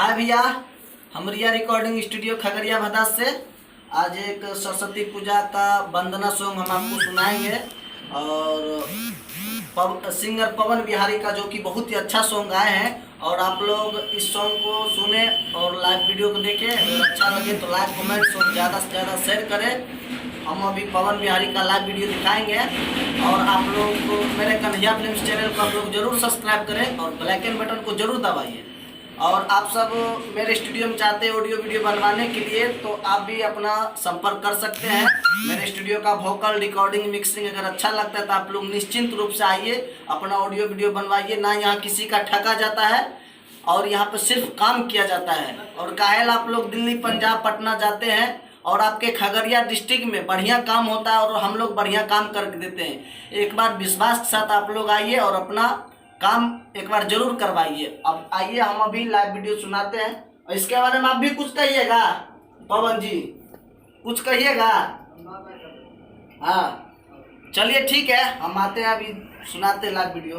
हाय भैया, हम रिया recording studio Khagaria Bhadas से आज एक सरस्वती पूजा का वंदना सॉन्ग हम आपको सुनाएंगे। और सिंगर पवन बिहारी का जो कि बहुत ही अच्छा सॉन्ग आए हैं। और आप लोग इस सॉन्ग को सुने और लाइव वीडियो को देखें। अगर अच्छा लगे तो लाइक कमेंट्स और ज़्यादा से ज़्यादा शेयर करें। हम अभी पवन बिहारी का लाइव वीडियो दिखाएंगे और आप लोग को मेरे कन्हैया फिल्म्स चैनल को आप लोग जरूर सब्सक्राइब करें और ब्लैक आइकन बटन को जरूर दबाइए। और आप सब मेरे स्टूडियो में चाहते हैं ऑडियो वीडियो बनवाने के लिए तो आप भी अपना संपर्क कर सकते हैं। मेरे स्टूडियो का वोकल रिकॉर्डिंग मिक्सिंग अगर अच्छा लगता है तो आप लोग निश्चिंत रूप से आइए, अपना ऑडियो वीडियो बनवाइए। ना यहाँ किसी का ठगा जाता है और यहाँ पर सिर्फ काम किया जाता है। और काहेल आप लोग दिल्ली पंजाब पटना जाते हैं और आपके खगड़िया डिस्ट्रिक्ट में बढ़िया काम होता है और हम लोग बढ़िया काम कर देते हैं। एक बार विश्वास के साथ आप लोग आइए और अपना काम एक बार जरूर करवाइए। अब आइए हम अभी लाइव वीडियो सुनाते हैं और इसके बारे में आप भी कुछ कहिएगा। पवन जी कुछ कहिएगा। हाँ चलिए ठीक है, हम आते हैं अभी सुनाते हैं लाइव वीडियो।